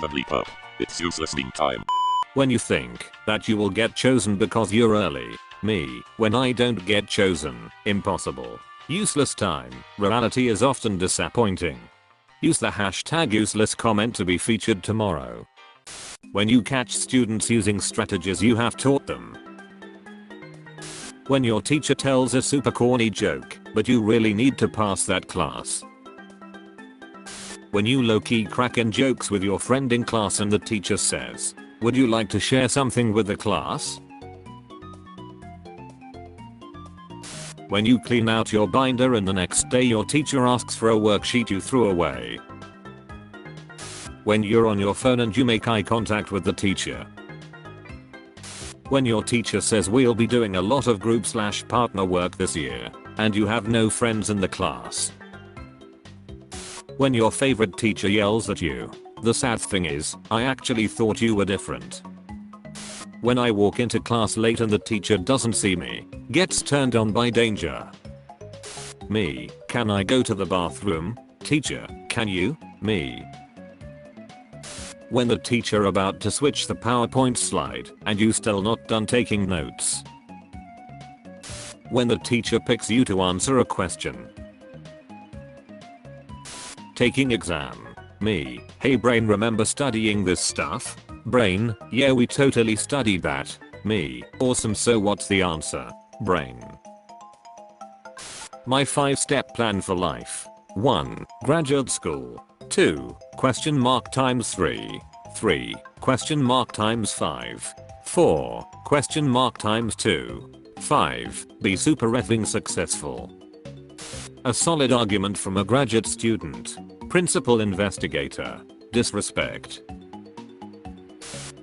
The leap up. It's useless meantime. When you think that you will get chosen because you're early. Me, when I don't get chosen. Impossible. Useless time. Reality is often disappointing. Use the hashtag useless comment to be featured tomorrow. When you catch students using strategies you have taught them. When your teacher tells a super corny joke, but you really need to pass that class. When you low-key cracking jokes with your friend in class and the teacher says, "Would you like to share something with the class?" When you clean out your binder and the next day your teacher asks for a worksheet you threw away. When you're on your phone and you make eye contact with the teacher. When your teacher says we'll be doing a lot of group/partner work this year, and you have no friends in the class. When your favorite teacher yells at you. The sad thing is, I actually thought you were different. When I walk into class late and the teacher doesn't see me. Gets turned on by danger. Me, can I go to the bathroom? Teacher, can you? Me. When the teacher about to switch the PowerPoint slide and you still not done taking notes. When the teacher picks you to answer a question. Taking exam. Me, hey brain, remember studying this stuff? Brain, yeah, we totally studied that. Me, awesome, so what's the answer? Brain. My 5-step plan for life. 1. Graduate school. 2. Question mark times 3. 3. Question mark times 5. 4. Question mark times 2. 5. Be super effing successful. A solid argument from a graduate student. Principal investigator. Disrespect.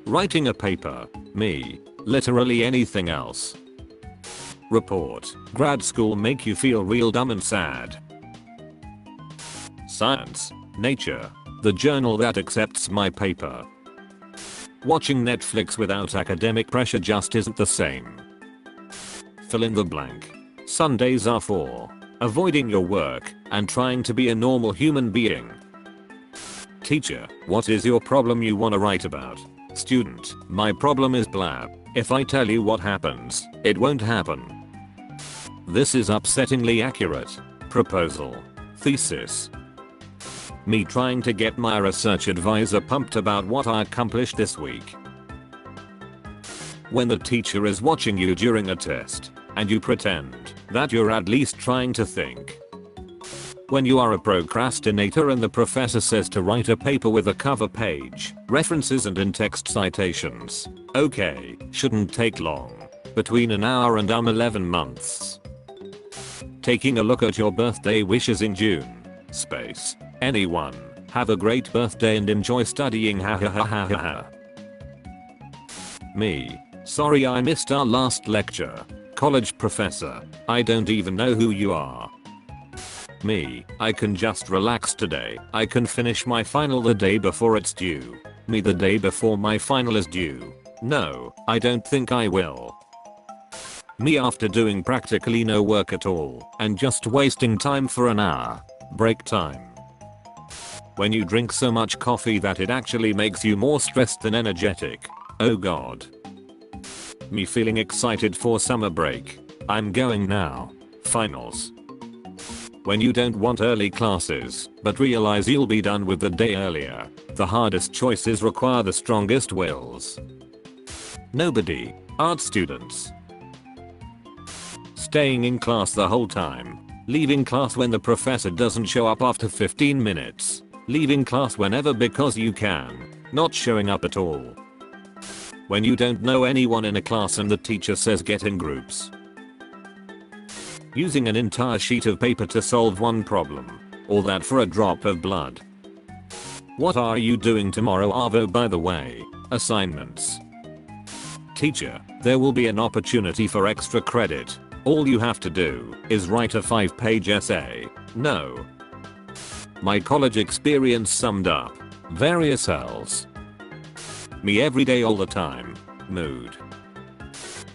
Writing a paper. Me. Literally anything else. Report. Grad school make you feel real dumb and sad. Science. Nature. The journal that accepts my paper. Watching Netflix without academic pressure just isn't the same. Fill in the blank. Sundays are for avoiding your work and trying to be a normal human being. Teacher, what is your problem you wanna write about? Student, my problem is blah. If I tell you what happens, it won't happen. This is upsettingly accurate. Proposal. Thesis. Me trying to get my research advisor pumped about what I accomplished this week. When the teacher is watching you during a test, and you pretend that you're at least trying to think. When you are a procrastinator and the professor says to write a paper with a cover page, references and in-text citations. Okay, shouldn't take long. Between an hour and 11 months. Taking a look at your birthday wishes in June. Space. Anyone. Have a great birthday and enjoy studying, ha ha ha ha ha. Me. Sorry I missed our last lecture. College professor. I don't even know who you are. Me. I can just relax today. I can finish my final the day before it's due. Me, the day before my final is due. No, I don't think I will. Me, after doing practically no work at all and just wasting time for an hour. Break time. When you drink so much coffee that it actually makes you more stressed than energetic. Oh god. Me feeling excited for summer break. I'm going now. Finals. When you don't want early classes, but realize you'll be done with the day earlier. The hardest choices require the strongest wills. Nobody. Art students. Staying in class the whole time. Leaving class when the professor doesn't show up after 15 minutes. Leaving class whenever because you can. Not showing up at all. When you don't know anyone in a class and the teacher says get in groups. Using an entire sheet of paper to solve one problem. All that for a drop of blood. What are you doing tomorrow, Arvo, by the way? Assignments. Teacher, there will be an opportunity for extra credit. All you have to do is write a 5-page essay. No. My college experience summed up. Various L's. Me every day all the time. Mood.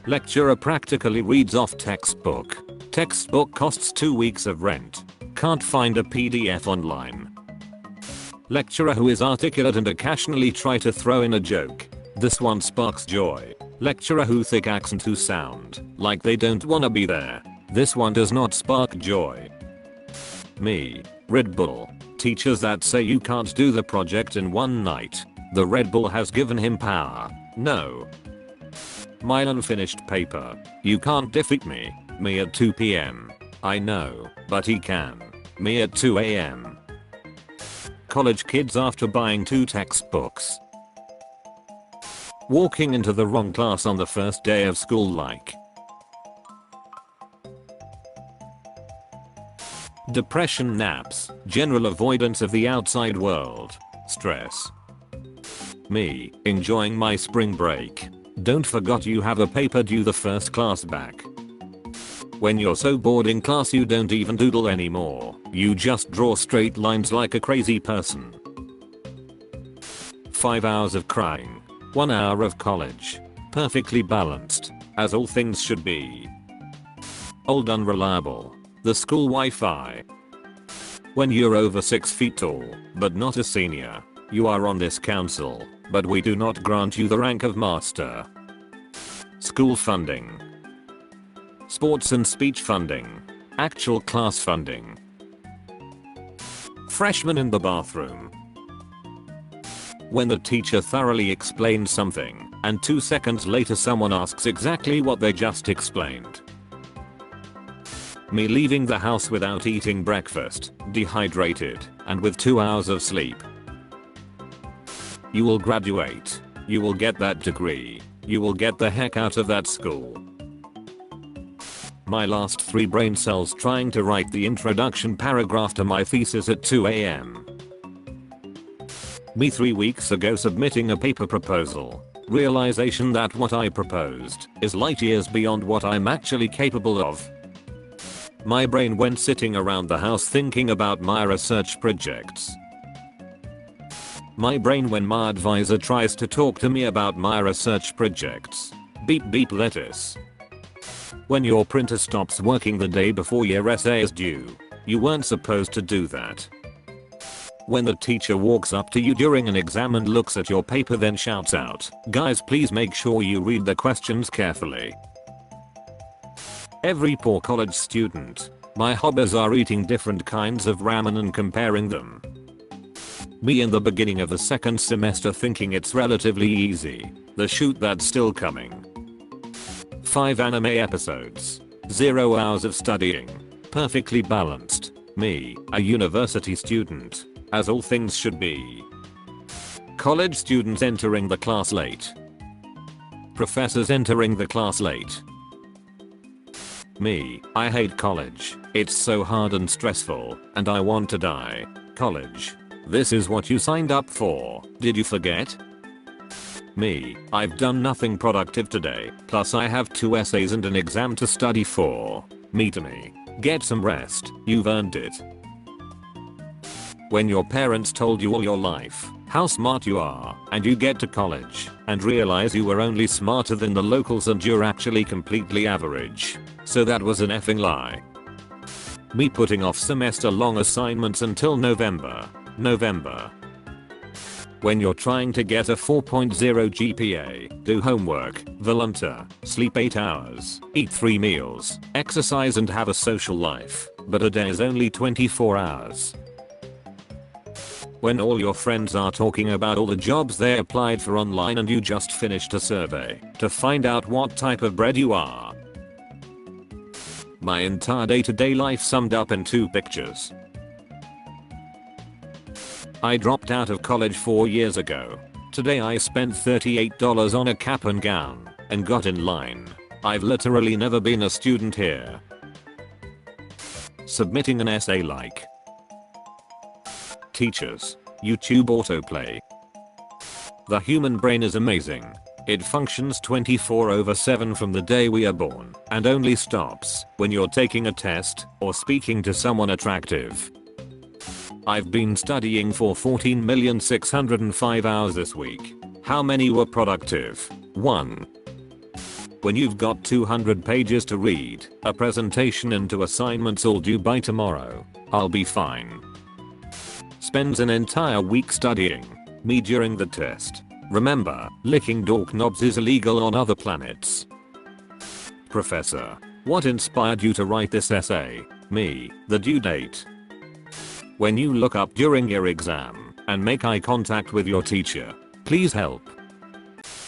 Lecturer practically reads off textbook. Textbook costs 2 weeks of rent. Can't find a PDF online. Lecturer who is articulate and occasionally try to throw in a joke. This one sparks joy. Lecturer who thick accent who sound like they don't wanna be there. This one does not spark joy. Me. Red Bull. Teachers that say you can't do the project in one night. The Red Bull has given him power. No. My unfinished paper. You can't defeat me. Me at 2 p.m. I know, but he can. Me at 2 a.m. College kids after buying 2 textbooks. Walking into the wrong class on the first day of school like. Depression naps, general avoidance of the outside world, stress. Me, enjoying my spring break. Don't forget you have a paper due the first class back. When you're so bored in class you don't even doodle anymore, you just draw straight lines like a crazy person. 5 hours of crying. 1 hour of college. Perfectly balanced, as all things should be. Old unreliable. The school Wi-Fi. When you're over 6 feet tall, but not a senior, you are on this council, but we do not grant you the rank of master. School funding. Sports and speech funding. Actual class funding. Freshman in the bathroom. When the teacher thoroughly explains something, and 2 seconds later someone asks exactly what they just explained. Me leaving the house without eating breakfast, dehydrated, and with 2 hours of sleep. You will graduate. You will get that degree. You will get the heck out of that school. My last 3 brain cells trying to write the introduction paragraph to my thesis at 2 a.m. Me 3 weeks ago submitting a paper proposal. Realization that what I proposed is light years beyond what I'm actually capable of. My brain went sitting around the house thinking about my research projects. My brain when my advisor tries to talk to me about my research projects. Beep beep lettuce. When your printer stops working the day before your essay is due. You weren't supposed to do that. When the teacher walks up to you during an exam and looks at your paper then shouts out, "Guys, please make sure you read the questions carefully." Every poor college student. My hobbies are eating different kinds of ramen and comparing them. Me in the beginning of the second semester thinking it's relatively easy. The shoot that's still coming. 5 anime episodes. 0 hours of studying. Perfectly balanced. Me, a university student. As all things should be. College students entering the class late. Professors entering the class late. Me, I hate college. It's so hard and stressful, and I want to die. College. This is what you signed up for. Did you forget? Me, I've done nothing productive today, plus I have 2 essays and an exam to study for. Me to me. Get some rest, you've earned it. When your parents told you all your life how smart you are, and you get to college and realize you were only smarter than the locals and you're actually completely average. So that was an effing lie. Me putting off semester long assignments until November. When you're trying to get a 4.0 GPA, do homework, volunteer, sleep 8 hours, eat 3 meals, exercise and have a social life, but a day is only 24 hours. When all your friends are talking about all the jobs they applied for online and you just finished a survey to find out what type of bread you are. My entire day-to-day life summed up in 2 pictures. I dropped out of college 4 years ago. Today I spent $38 on a cap and gown and got in line. I've literally never been a student here. Submitting an essay like. Teachers. YouTube autoplay. The human brain is amazing. It functions 24/7 from the day we are born and only stops when you're taking a test or speaking to someone attractive. I've been studying for 14,605 hours this week. How many were productive? 1. When you've got 200 pages to read, a presentation and 2 assignments all due by tomorrow, I'll be fine. Spends an entire week studying me during the test. Remember, licking doorknobs is illegal on other planets. Professor, what inspired you to write this essay? Me, the due date. When you look up during your exam and make eye contact with your teacher, please help.